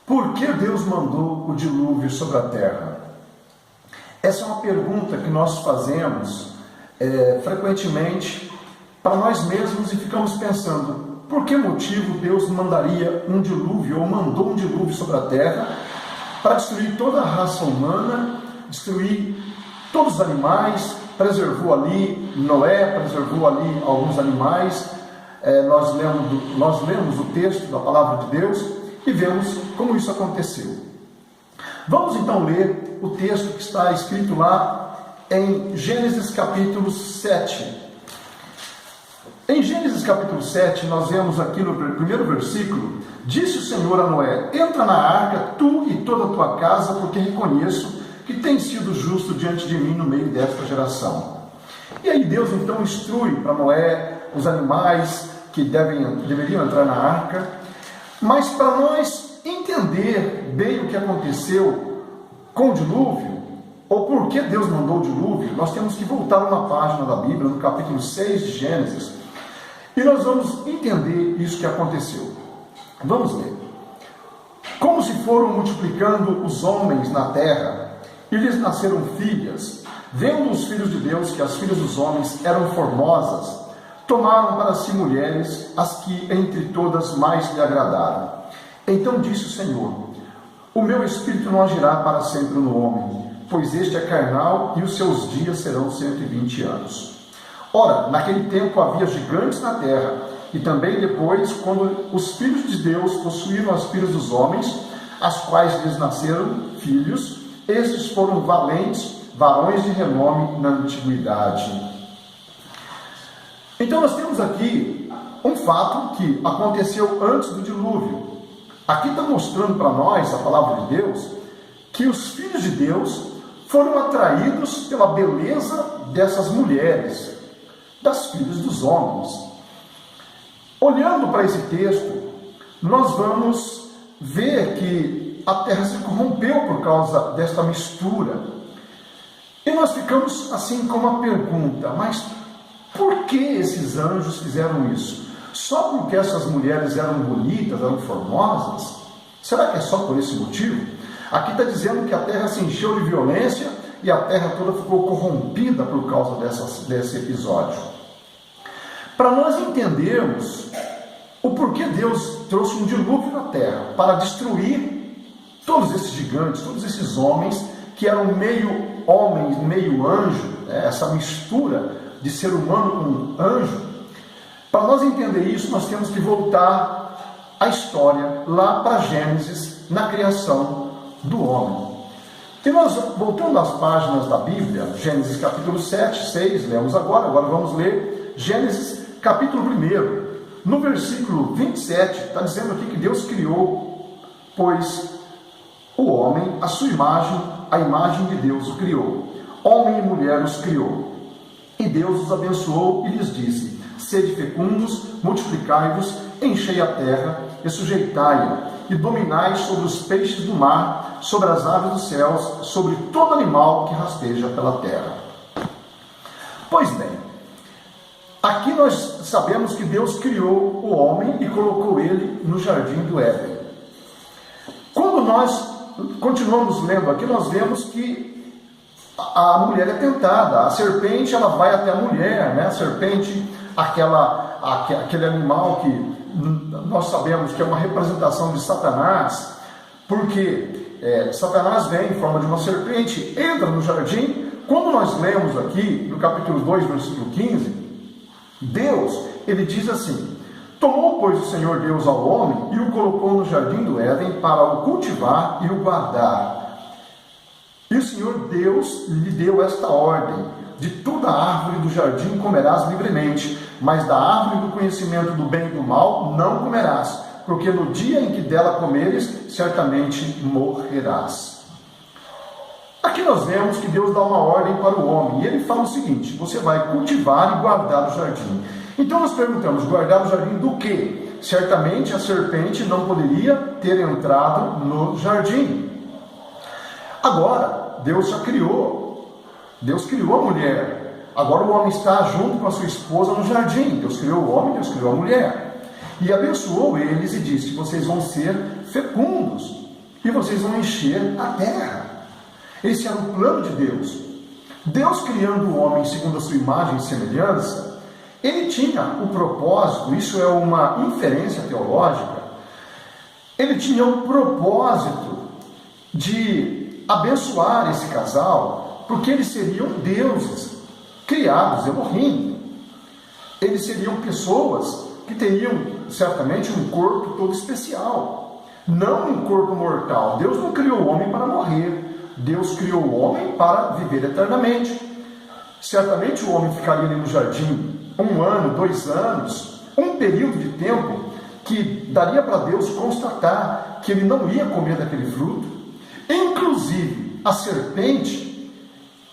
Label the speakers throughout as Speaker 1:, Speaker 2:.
Speaker 1: Por que Deus mandou o dilúvio sobre a terra? Essa é uma pergunta que nós fazemos frequentemente para nós mesmos e ficamos pensando, por que motivo Deus mandaria um dilúvio ou mandou um dilúvio sobre a terra para destruir toda a raça humana, destruir todos os animais, preservou ali Noé, preservou ali alguns animais. Nós lemos o texto da palavra de Deus e vemos como isso aconteceu. Vamos então ler o texto que está escrito lá em Gênesis capítulo 7. Em Gênesis capítulo 7, nós vemos aqui no primeiro versículo: disse o Senhor a Noé: entra na arca, tu e toda a tua casa, porque reconheço que tens sido justo diante de mim no meio desta geração. E aí Deus então instrui para Noé os animais que deveriam entrar na arca. Mas para nós entender bem o que aconteceu com o dilúvio, ou por que Deus mandou o dilúvio, nós temos que voltar uma página da Bíblia, no capítulo 6 de Gênesis, e nós vamos entender isso que aconteceu. Vamos ler. Como se foram multiplicando os homens na terra, e lhes nasceram filhas, vendo os filhos de Deus que as filhas dos homens eram formosas, tomaram para si mulheres, as que entre todas mais lhe agradaram. Então disse o Senhor: o meu espírito não agirá para sempre no homem, pois este é carnal e os seus dias serão 120 anos. Ora, naquele tempo havia gigantes na terra, e também depois, quando os filhos de Deus possuíram as filhas dos homens, as quais lhes nasceram filhos, estes foram valentes, varões de renome na antiguidade. Então nós temos aqui um fato que aconteceu antes do dilúvio. Aqui está mostrando para nós, a palavra de Deus, que os filhos de Deus foram atraídos pela beleza dessas mulheres, das filhas dos homens. Olhando para esse texto, nós vamos ver que a terra se corrompeu por causa desta mistura. E nós ficamos assim com uma pergunta: mas por que esses anjos fizeram isso? Só porque essas mulheres eram bonitas, eram formosas? Será que é só por esse motivo? Aqui está dizendo que a terra se encheu de violência e a terra toda ficou corrompida por causa desse episódio. Para nós entendermos o porquê Deus trouxe um dilúvio na terra para destruir todos esses gigantes, todos esses homens que eram meio homens, meio anjo, essa mistura de ser humano com anjo. Para nós entender isso, nós temos que voltar a história lá para Gênesis, na criação do homem. E nós, voltando às páginas da Bíblia, Gênesis capítulo 7, 6, lemos agora vamos ler Gênesis capítulo 1, no versículo 27, está dizendo aqui que Deus criou, pois o homem, a sua imagem, a imagem de Deus o criou, homem e mulher os criou. E Deus os abençoou e lhes disse: sede fecundos, multiplicai-vos, enchei a terra e sujeitai-a, e dominai sobre os peixes do mar, sobre as aves dos céus, sobre todo animal que rasteja pela terra. Pois bem, aqui nós sabemos que Deus criou o homem e colocou ele no jardim do Éden. Quando nós continuamos lendo aqui, nós vemos que a mulher é tentada, a serpente ela vai até a mulher, né? A serpente, aquele animal que nós sabemos que é uma representação de Satanás, porque Satanás vem em forma de uma serpente, entra no jardim. Quando nós lemos aqui, no capítulo 2, versículo 15, Deus, ele diz assim: tomou, pois, o Senhor Deus ao homem e o colocou no jardim do Éden para o cultivar e o guardar. E o Senhor Deus lhe deu esta ordem: de toda árvore do jardim comerás livremente, mas da árvore do conhecimento do bem e do mal não comerás, porque no dia em que dela comeres, certamente morrerás. Aqui nós vemos que Deus dá uma ordem para o homem, e ele fala o seguinte: você vai cultivar e guardar o jardim. Então nós perguntamos: guardar o jardim do quê? Certamente a serpente não poderia ter entrado no jardim. Agora, Deus já criou. Deus criou a mulher. Agora o homem está junto com a sua esposa no jardim. Deus criou o homem, Deus criou a mulher. E abençoou eles e disse: vocês vão ser fecundos. e vocês vão encher a terra. Esse era o plano de Deus. Deus criando o homem segundo a sua imagem e semelhança, ele tinha o propósito, isso é uma inferência teológica, ele tinha o propósito de abençoar esse casal, porque eles seriam deuses criados Elohim. Eles seriam pessoas que teriam certamente um corpo todo especial, não um corpo mortal. Deus não criou o homem para morrer, Deus criou o homem para viver eternamente. Certamente o homem ficaria ali no jardim 1 ano, 2 anos, um período de tempo que daria para Deus constatar que ele não ia comer daquele fruto. Inclusive, a serpente,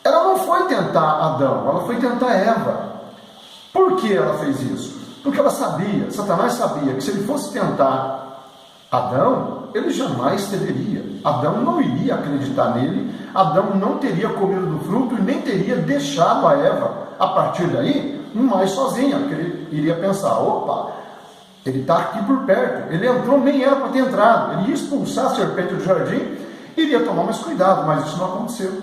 Speaker 1: ela não foi tentar Adão, ela foi tentar Eva. Por que ela fez isso? Porque ela sabia, Satanás sabia, que se ele fosse tentar Adão, ele jamais cederia. Adão não iria acreditar nele, Adão não teria comido do fruto e nem teria deixado a Eva, a partir daí, mais sozinha, porque ele iria pensar, opa, ele está aqui por perto, ele entrou, nem era para ter entrado, ele ia expulsar a serpente do jardim, iria tomar mais cuidado, mas isso não aconteceu.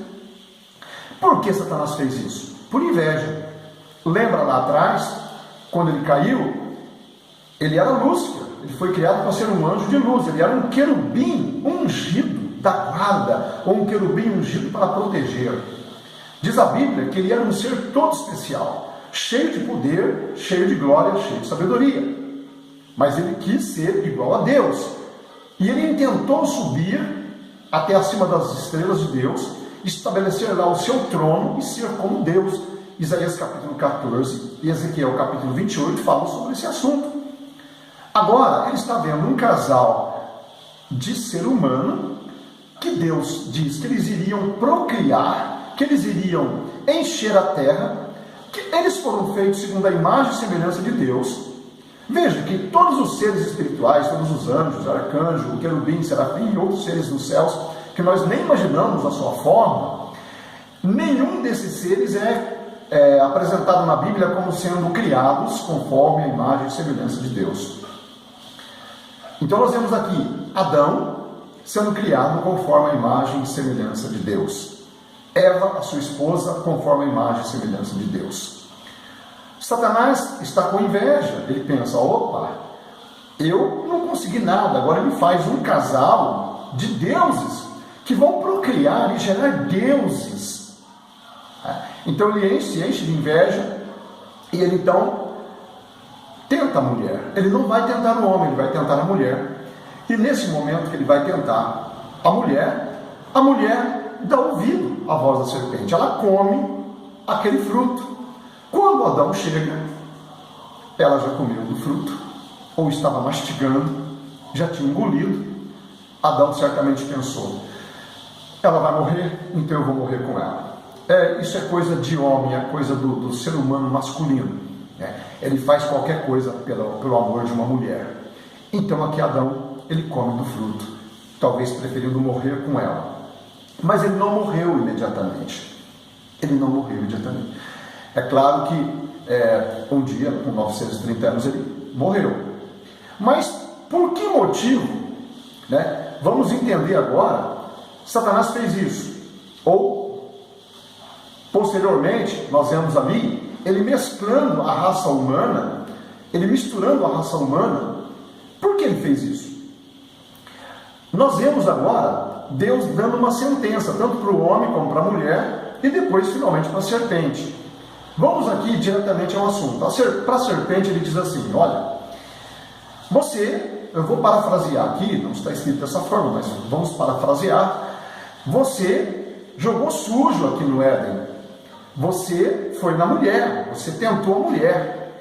Speaker 1: Por que Satanás fez isso? Por inveja. Lembra lá atrás, quando ele caiu, ele era Lúcifer, ele foi criado para ser um anjo de luz, ele era um querubim ungido da guarda, ou um querubim ungido para proteger. Diz a Bíblia que ele era um ser todo especial, cheio de poder, cheio de glória, cheio de sabedoria. Mas ele quis ser igual a Deus. E ele intentou subir até acima das estrelas de Deus, estabelecer lá o seu trono e ser como Deus. Isaías capítulo 14 e Ezequiel capítulo 28 falam sobre esse assunto. Agora, ele está vendo um casal de ser humano, que Deus diz que eles iriam procriar, que eles iriam encher a terra, que eles foram feitos segundo a imagem e semelhança de Deus. Veja que todos os seres espirituais, todos os anjos, arcanjos, o querubim, serafim e outros seres dos céus, que nós nem imaginamos a sua forma, nenhum desses seres é apresentado na Bíblia como sendo criados conforme a imagem e semelhança de Deus. Então nós vemos aqui Adão sendo criado conforme a imagem e semelhança de Deus. Eva, a sua esposa, conforme a imagem e semelhança de Deus. Satanás está com inveja, ele pensa, opa, eu não consegui nada, agora ele faz um casal de deuses que vão procriar e gerar deuses. Então ele se enche de inveja e ele então tenta a mulher. Ele não vai tentar o homem, ele vai tentar a mulher. E nesse momento que ele vai tentar a mulher dá ouvido à voz da serpente, ela come aquele fruto. Quando Adão chega, ela já comeu do fruto, ou estava mastigando, já tinha engolido. Adão certamente pensou, ela vai morrer, então eu vou morrer com ela. Isso é coisa de homem, é coisa do ser humano masculino. Ele faz qualquer coisa pelo amor de uma mulher. Então aqui Adão, ele come do fruto, talvez preferindo morrer com ela. Mas ele não morreu imediatamente. É claro que um dia, com 930 anos, ele morreu. Mas por que motivo? Vamos entender agora. Satanás fez isso. Ou, posteriormente, nós vemos ali, ele mesclando a raça humana, ele misturando a raça humana. Por que ele fez isso? Nós vemos agora Deus dando uma sentença, tanto para o homem como para a mulher, e depois, finalmente, para a serpente. Vamos aqui diretamente ao assunto. Para a serpente ele diz assim, olha, eu vou parafrasear aqui, não está escrito dessa forma, mas vamos parafrasear, você jogou sujo aqui no Éden, você foi na mulher, você tentou a mulher,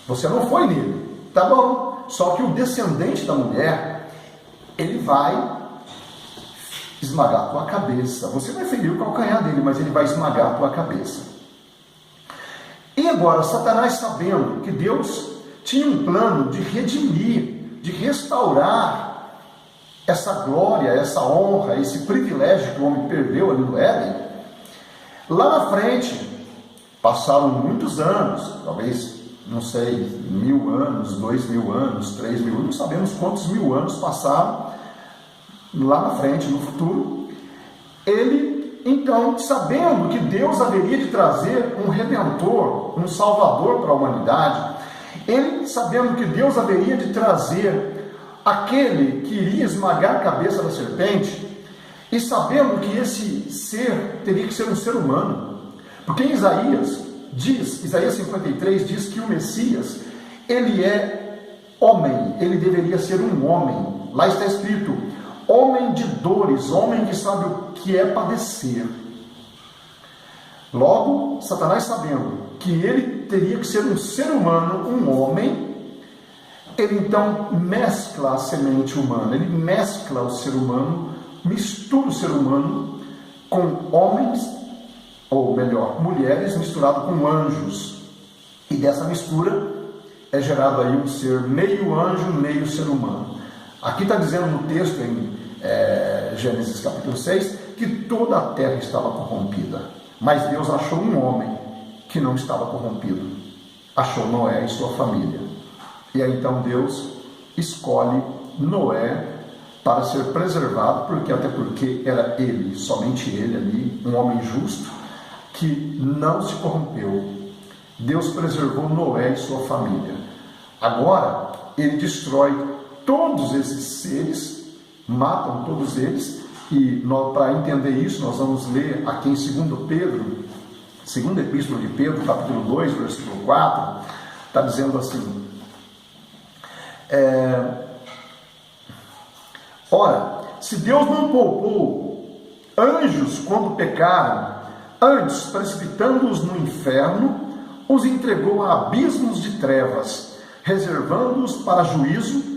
Speaker 1: você não foi nele, tá bom, só que o descendente da mulher, ele vai esmagar a tua cabeça, você vai ferir o calcanhar dele, mas ele vai esmagar a tua cabeça. E agora, Satanás, sabendo que Deus tinha um plano de redimir, de restaurar essa glória, essa honra, esse privilégio que o homem perdeu ali no Éden, lá na frente, passaram muitos anos, talvez, não sei, 1000 anos, 2000 anos, 3000, não sabemos quantos 1000 anos passaram, lá na frente, no futuro, ele, então, sabendo que Deus haveria de trazer um redentor, um salvador para a humanidade, ele, sabendo que Deus haveria de trazer aquele que iria esmagar a cabeça da serpente, e sabendo que esse ser teria que ser um ser humano, porque em Isaías 53 diz que o Messias, ele é homem, ele deveria ser um homem. Lá está escrito, homem de dores, homem que sabe o que é padecer. Logo, Satanás, sabendo que ele teria que ser um ser humano, um homem, ele então mescla a semente humana, ele mescla o ser humano, mistura o ser humano com homens, ou melhor, mulheres, misturado com anjos. E dessa mistura é gerado aí um ser meio anjo, meio ser humano. Aqui está dizendo no texto, em Gênesis capítulo 6, que toda a terra estava corrompida. Mas Deus achou um homem que não estava corrompido. Achou Noé e sua família. E aí então Deus escolhe Noé para ser preservado, até porque era ele, somente ele ali, um homem justo, que não se corrompeu. Deus preservou Noé e sua família. Agora, ele destrói todos esses seres, matam todos eles, e para entender isso, nós vamos ler aqui em 2 Pedro, segunda epístola de Pedro, capítulo 2, versículo 4, está dizendo assim, ora, se Deus não poupou anjos quando pecaram, antes, precipitando-os no inferno, os entregou a abismos de trevas, reservando-os para juízo,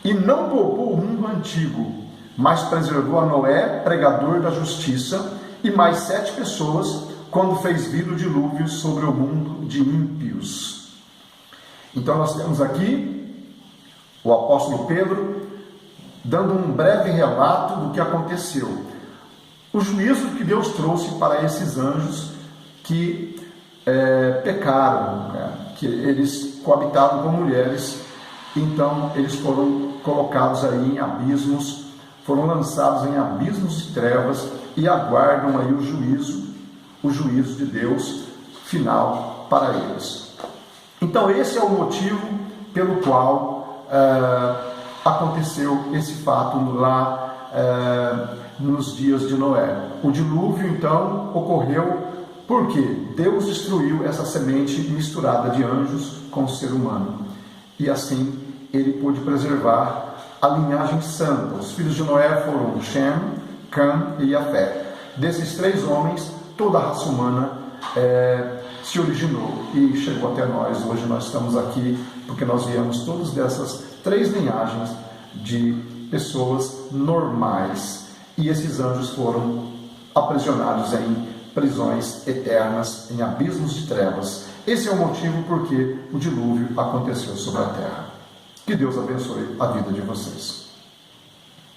Speaker 1: e não poupou o mundo antigo, mas preservou a Noé, pregador da justiça, e mais 7 pessoas, quando fez vir o dilúvio sobre o mundo de ímpios. Então nós temos aqui o apóstolo Pedro dando um breve relato do que aconteceu. O juízo que Deus trouxe para esses anjos que pecaram, que eles coabitaram com mulheres, então eles foram colocados aí em abismos, foram lançados em abismos de trevas e aguardam aí o juízo de Deus final para eles. Então esse é o motivo pelo qual aconteceu esse fato lá nos dias de Noé. O dilúvio então ocorreu porque Deus destruiu essa semente misturada de anjos com o ser humano, e assim ele pôde preservar a linhagem santa. Os filhos de Noé foram Shem, Cam e Jafé. Desses 3 homens, toda a raça humana se originou e chegou até nós. Hoje nós estamos aqui porque nós viemos todos dessas 3 linhagens de pessoas normais, e esses anjos foram aprisionados em prisões eternas, em abismos de trevas. Esse é o motivo porque o dilúvio aconteceu sobre a terra. Que Deus abençoe a vida de vocês.